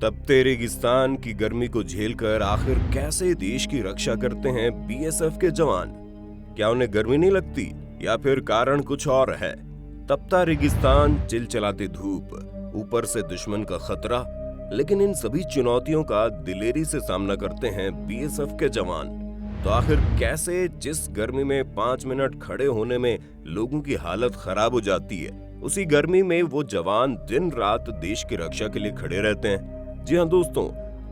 तपते रेगिस्तान की गर्मी को झेलकर आखिर कैसे देश की रक्षा करते हैं बीएसएफ के जवान? क्या उन्हें गर्मी नहीं लगती या फिर कारण कुछ और है? तपता रेगिस्तान, चिलचिलाती धूप, ऊपर से दुश्मन का खतरा, लेकिन इन सभी चुनौतियों का दिलेरी से सामना करते हैं बीएसएफ के जवान। तो आखिर कैसे जिस गर्मी में 5 मिनट खड़े होने में लोगों की हालत खराब हो जाती है, उसी गर्मी में वो जवान दिन रात देश की रक्षा के लिए खड़े रहते हैं। जी हाँ दोस्तों,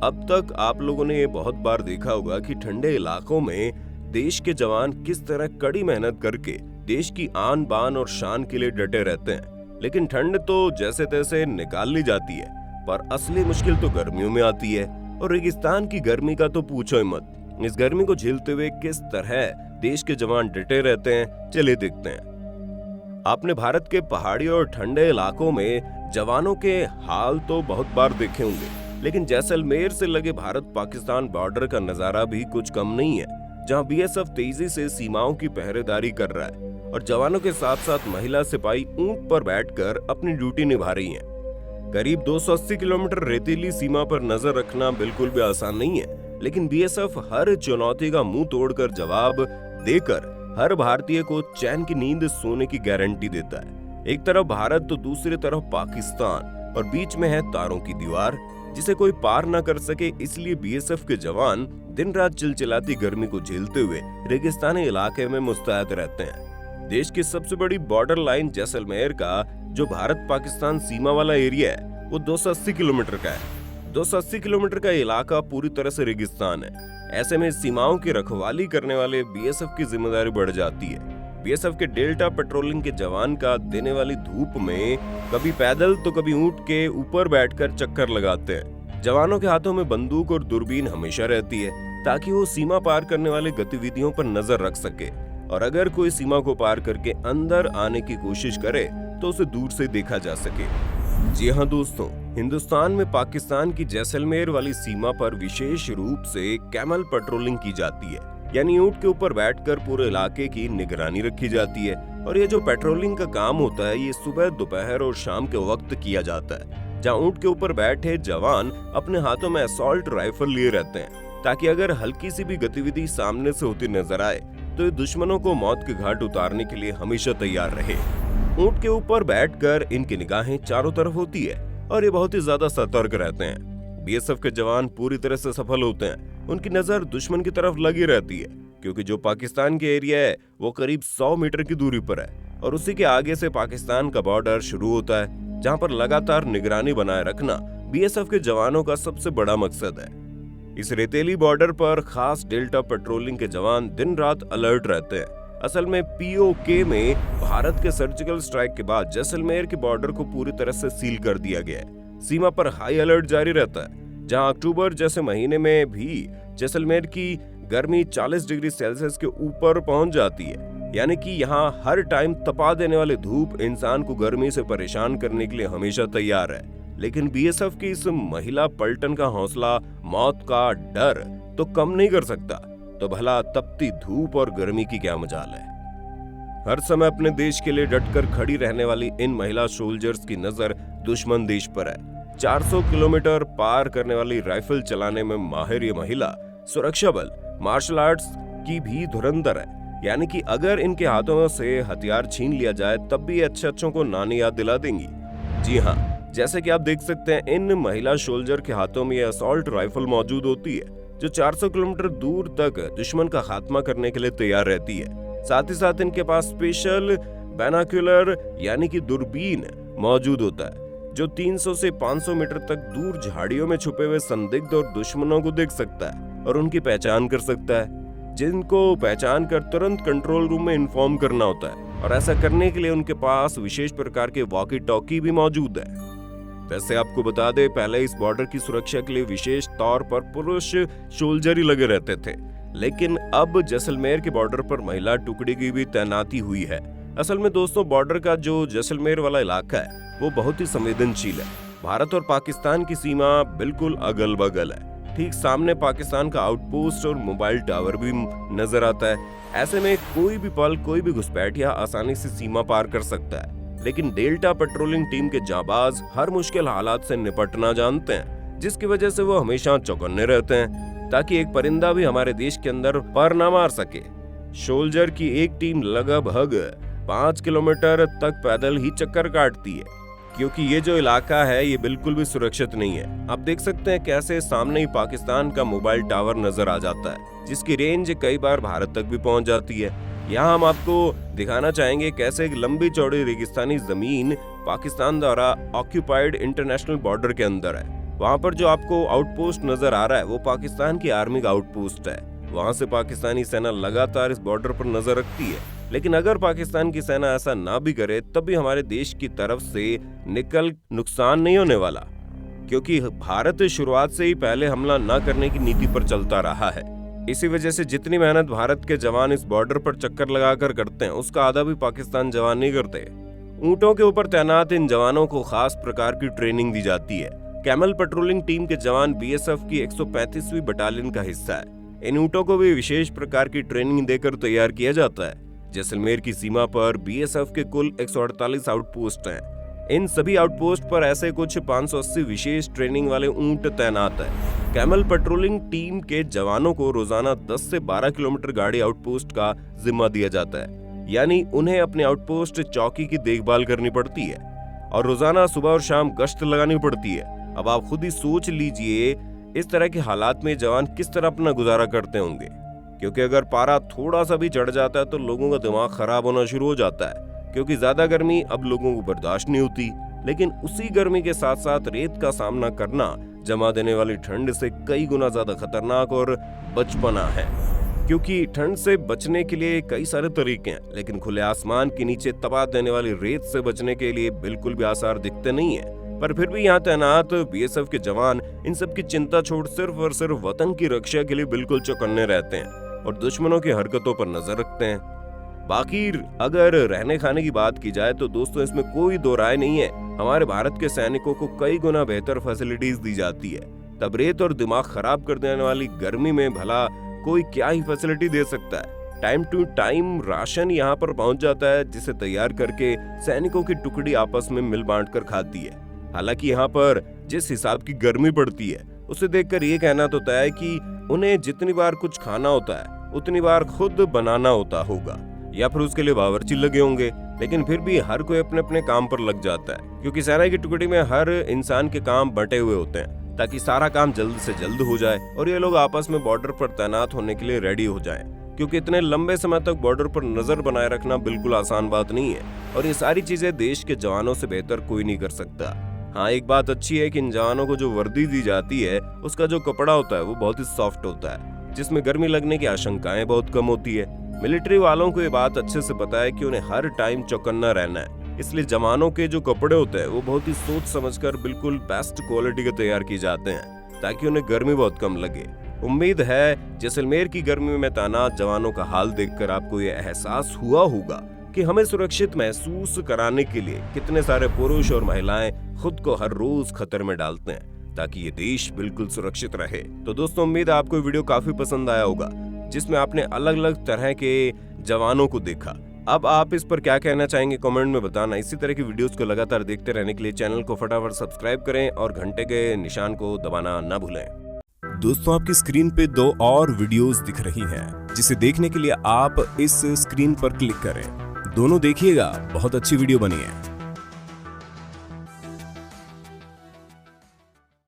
अब तक आप लोगों ने ये बहुत बार देखा होगा कि ठंडे इलाकों में देश के जवान किस तरह कड़ी मेहनत करके देश की आन बान और शान के लिए डटे रहते हैं। लेकिन ठंड तो जैसे तैसे निकाल ली जाती है, पर असली मुश्किल तो गर्मियों में आती है। और रेगिस्तान की गर्मी का तो पूछो ही मत। इस गर्मी को झेलते हुए किस तरह देश के जवान डटे रहते हैं, चलिए देखते हैं। आपने भारत के पहाड़ी और ठंडे इलाकों में जवानों के हाल तो बहुत बार देखे होंगे, लेकिन जैसलमेर से लगे भारत पाकिस्तान बॉर्डर का नजारा भी कुछ कम नहीं है, जहां बीएसएफ तेजी से सीमाओं की पहरेदारी कर रहा है और जवानों के साथ साथ महिला सिपाही ऊंट पर बैठकर अपनी ड्यूटी निभा रही हैं। करीब 280 किलोमीटर रेतीली सीमा पर नजर रखना बिल्कुल भी आसान नहीं है, लेकिन बीएसएफ हर चुनौती का मुंह तोड़कर जवाब देकर हर भारतीय को चैन की नींद सोने की गारंटी देता है। एक तरफ भारत तो दूसरी तरफ पाकिस्तान, और बीच में है तारों की दीवार जिसे कोई पार न कर सके। इसलिए बीएसएफ के जवान दिन रात चिलचिलाती गर्मी को झेलते हुए रेगिस्तानी इलाके में मुस्तैद रहते हैं। देश की सबसे बड़ी बॉर्डर लाइन जैसलमेर का जो भारत पाकिस्तान सीमा वाला एरिया है, वो 280 किलोमीटर का है। 280 किलोमीटर का इलाका पूरी तरह से रेगिस्तान है। ऐसे में सीमाओं की रखवाली करने वाले बीएसएफ की जिम्मेदारी बढ़ जाती है। बीएसएफ के डेल्टा पेट्रोलिंग के जवान का देने वाली धूप में कभी पैदल तो कभी ऊंट के ऊपर बैठकर चक्कर लगाते हैं। जवानों के हाथों में बंदूक और दूरबीन हमेशा रहती है, ताकि वो सीमा पार करने वाले गतिविधियों पर नजर रख सके, और अगर कोई सीमा को पार करके अंदर आने की कोशिश करे तो उसे दूर से देखा जा सके। जी हाँ दोस्तों, हिंदुस्तान में पाकिस्तान की जैसलमेर वाली सीमा पर विशेष रूप से कैमल पेट्रोलिंग की जाती है, यानी ऊंट के ऊपर बैठकर पूरे इलाके की निगरानी रखी जाती है। और ये जो पेट्रोलिंग का काम होता है, ये सुबह, दोपहर और शाम के वक्त किया जाता है, जहाँ ऊंट के ऊपर बैठे जवान अपने हाथों में असॉल्ट राइफल लिए रहते हैं, ताकि अगर हल्की सी भी गतिविधि सामने से होती नजर आए तो ये दुश्मनों को मौत के घाट उतारने के लिए हमेशा तैयार रहे। ऊंट के ऊपर बैठकर इनकी निगाहें चारों तरफ होती है और ये बहुत ही ज्यादा सतर्क रहते हैं। बीएसएफ के जवान पूरी तरह से सफल होते हैं। उनकी नजर दुश्मन की तरफ लगी रहती है, क्योंकि जो पाकिस्तान के एरिया है वो करीब 100 मीटर की दूरी पर है, और उसी के आगे से पाकिस्तान का बॉर्डर शुरू होता है, जहां पर लगातार निगरानी बनाए रखना बीएसएफ के जवानों का सबसे बड़ा मकसद है। इस रेतीली बॉर्डर पर खास डेल्टा पेट्रोलिंग के जवान दिन रात अलर्ट रहते हैं। असल में पीओके में भारत के सर्जिकल स्ट्राइक के बाद जैसलमेर के बॉर्डर को पूरी तरह से सील कर दिया गया है। सीमा पर हाई अलर्ट जारी रहता है, जहां अक्टूबर जैसे महीने में भी जैसलमेर की गर्मी 40 डिग्री सेल्सियस के ऊपर पहुंच जाती है। यानी कि यहाँ हर टाइम तपा देने वाली धूप इंसान को गर्मी से परेशान करने के लिए हमेशा तैयार है। लेकिन बीएसएफ की इस महिला पलटन का हौसला मौत का डर तो कम नहीं कर सकता, तो भला तपती धूप और गर्मी की क्या मजाल है। हर समय अपने देश के लिए डटकर खड़ी रहने वाली इन महिला सोल्जर्स की नजर दुश्मन देश पर है। 400 किलोमीटर पार करने वाली राइफल चलाने में माहिर ये महिला सुरक्षा बल, मार्शल आर्ट्स की भी धुरंधर है। यानी कि अगर इनके हाथों से हथियार छीन लिया जाए तब भी अच्छों को नानी याद दिला देंगी। जी हाँ, जैसे कि आप देख सकते हैं, इन महिला सोल्जर के हाथों में ये असॉल्ट राइफल मौजूद होती है, जो 400 किलोमीटर दूर तक दुश्मन का खात्मा करने के लिए तैयार रहती है। साथ ही साथ इनके पास स्पेशल बैनाक्यूलर यानी कि दूरबीन मौजूद होता है, जो 300 से 500 मीटर तक दूर झाड़ियों में छुपे हुए संदिग्ध और दुश्मनों को देख सकता है और उनकी पहचान कर सकता है, जिनको पहचान कर तुरंत कंट्रोल रूम में इन्फॉर्म करना होता है। और ऐसा करने के लिए उनके पास विशेष प्रकार के वॉकी टॉकी भी मौजूद है। वैसे आपको बता दें, पहले इस बॉर्डर की सुरक्षा के लिए विशेष तौर पर पुरुष सोल्जर ही लगे रहते थे, लेकिन अब जैसलमेर के बॉर्डर पर महिला टुकड़ी की भी तैनाती हुई है। असल में दोस्तों, बॉर्डर का जो जैसलमेर वाला इलाका है वो बहुत ही संवेदनशील है। भारत और पाकिस्तान की सीमा बिल्कुल अगल बगल है। ठीक सामने पाकिस्तान का आउटपोस्ट और मोबाइल टावर भी नजर आता है। ऐसे में कोई भी पल कोई भी घुसपैठिया आसानी से सीमा पार कर सकता है। लेकिन डेल्टा पेट्रोलिंग टीम के जाबाज हर मुश्किल हालात से निपटना जानते हैं। जिसकी वजह से वो हमेशा चौकन्ने रहते हैं ताकि एक परिंदा भी हमारे देश के अंदर पर ना मार सके। सोल्जर की एक टीम लगभग 5 किलोमीटर तक पैदल ही चक्कर काटती है, क्योंकि ये जो इलाका है ये बिल्कुल भी सुरक्षित नहीं है। आप देख सकते हैं कैसे सामने ही पाकिस्तान का मोबाइल टावर नजर आ जाता है, जिसकी रेंज कई बार भारत तक भी पहुंच जाती है। यहाँ हम आपको दिखाना चाहेंगे कैसे एक लंबी चौड़ी रेगिस्तानी जमीन पाकिस्तान द्वारा ऑक्यूपाइड इंटरनेशनल बॉर्डर के अंदर है। वहाँ पर जो आपको आउटपोस्ट नजर आ रहा है वो पाकिस्तान की आर्मी का आउटपोस्ट है। वहाँ से पाकिस्तानी सेना लगातार इस बॉर्डर पर नजर रखती है, लेकिन अगर पाकिस्तान की सेना ऐसा ना भी करे तब भी हमारे देश की तरफ से निकल नुकसान नहीं होने वाला, क्योंकि भारत शुरुआत से ही पहले हमला न करने की नीति पर चलता रहा है। इसी वजह से जितनी मेहनत भारत के जवान इस बॉर्डर पर चक्कर लगाकर करते हैं उसका आधा भी पाकिस्तान जवान नहीं करते। ऊंटों के ऊपर तैनात इन जवानों को खास प्रकार की ट्रेनिंग दी जाती है। कैमल पेट्रोलिंग टीम के जवान बीएसएफ की 135वीं बटालियन का हिस्सा है। इन ऊंटों को भी विशेष प्रकार की ट्रेनिंग देकर तैयार किया जाता है। जैसलमेर की सीमा पर बीएसएफ के कुल 148 आउटपोस्ट हैं। इन सभी आउटपोस्ट पर ऐसे कुछ 580 विशेष ट्रेनिंग वाले ऊंट तैनात है। कैमल पेट्रोलिंग टीम के जवानों को रोजाना 10 से 12 किलोमीटर गाड़ी आउटपोस्ट का जिम्मा दिया जाता है, यानी उन्हें अपने आउटपोस्ट चौकी की देखभाल करनी पड़ती है और रोजाना सुबह और शाम गश्त लगानी पड़ती है। अब आप खुद ही सोच लीजिए इस तरह के हालात में जवान किस तरह अपना गुजारा करते होंगे, क्योंकि अगर पारा थोड़ा सा भी चढ़ जाता है तो लोगों का दिमाग खराब होना शुरू हो जाता है, क्योंकि ज्यादा गर्मी अब लोगों को बर्दाश्त नहीं होती। लेकिन उसी गर्मी के साथ साथ रेत का सामना करना जमा देने वाली ठंड से कई गुना ज्यादा खतरनाक और बचपना है, क्योंकि ठंड से बचने के लिए कई सारे तरीके हैं, लेकिन खुले आसमान के नीचे तबाह देने वाली रेत से बचने के लिए बिल्कुल भी आसार दिखते नहीं है। पर फिर भी यहाँ तैनात बीएसएफ के जवान इन सब की चिंता छोड़ सिर्फ और सिर्फ वतन की रक्षा के लिए बिल्कुल चौकन्ने रहते हैं और दुश्मनों की हरकतों पर नजर रखते हैं। बाकी अगर रहने खाने की बात की जाए तो दोस्तों इसमें कोई दो राय नहीं है, हमारे भारत के सैनिकों को कई गुना बेहतर फैसिलिटीज दी जाती है। तब रेत और दिमाग खराब कर देने वाली गर्मी में भला कोई क्या ही फैसिलिटी दे सकता है। टाइम टू टाइम राशन यहाँ पर पहुँच जाता है, जिसे तैयार करके सैनिकों की टुकड़ी आपस में मिल बांट कर खाती है। हालांकि यहाँ पर जिस हिसाब की गर्मी पड़ती है उसे देखकर ये कहना तो तय है कि उन्हें जितनी बार कुछ खाना होता है उतनी बार खुद बनाना होता होगा, या फिर उसके लिए बावर्ची लगे होंगे। लेकिन फिर भी हर कोई अपने अपने काम पर लग जाता है, क्योंकि सेना की टुकड़ी में हर इंसान के काम बंटे हुए होते हैं ताकि सारा काम जल्द से जल्द हो जाए और ये लोग आपस में बॉर्डर पर तैनात होने के लिए रेडी हो जाएं, क्योंकि इतने लंबे समय तक बॉर्डर पर नजर बनाए रखना बिल्कुल आसान बात नहीं है और ये सारी चीजें देश के जवानों से बेहतर कोई नहीं कर सकता। हाँ, एक बात अच्छी है कि इन जवानों को जो वर्दी दी जाती है उसका जो कपड़ा होता है वो बहुत ही सॉफ्ट होता है, जिसमें गर्मी लगने की आशंकाएं बहुत कम होती है। मिलिट्री वालों को ये बात अच्छे से पता है कि उन्हें हर टाइम चौकन्ना रहना है, इसलिए जवानों के जो कपड़े होते हैं वो बहुत ही सोच समझकर बिल्कुल बेस्ट क्वालिटी के तैयार किए जाते हैं ताकि उन्हें गर्मी बहुत कम लगे। उम्मीद है जैसलमेर की गर्मी में तैनात जवानों का हाल देखकर आपको ये एहसास हुआ होगा कि हमें सुरक्षित महसूस कराने के लिए कितने सारे पुरुष और महिलाएं खुद को हर रोज खतरे में डालते हैं ताकि ये देश बिल्कुल सुरक्षित रहे। तो दोस्तों, उम्मीद है आपको वीडियो काफी पसंद आया होगा, जिसमें आपने अलग अलग तरह के जवानों को देखा। अब आप इस पर क्या कहना चाहेंगे कमेंट में बताना। इसी तरह की वीडियोस को लगातार देखते रहने के लिए चैनल को फटाफट सब्सक्राइब करें और घंटे के निशान को दबाना न भूलें। दोस्तों, आपकी स्क्रीन पे 2 और वीडियोस दिख रही हैं, जिसे देखने के लिए आप इस स्क्रीन पर क्लिक करें। दोनों देखिएगा, बहुत अच्छी वीडियो बनी है।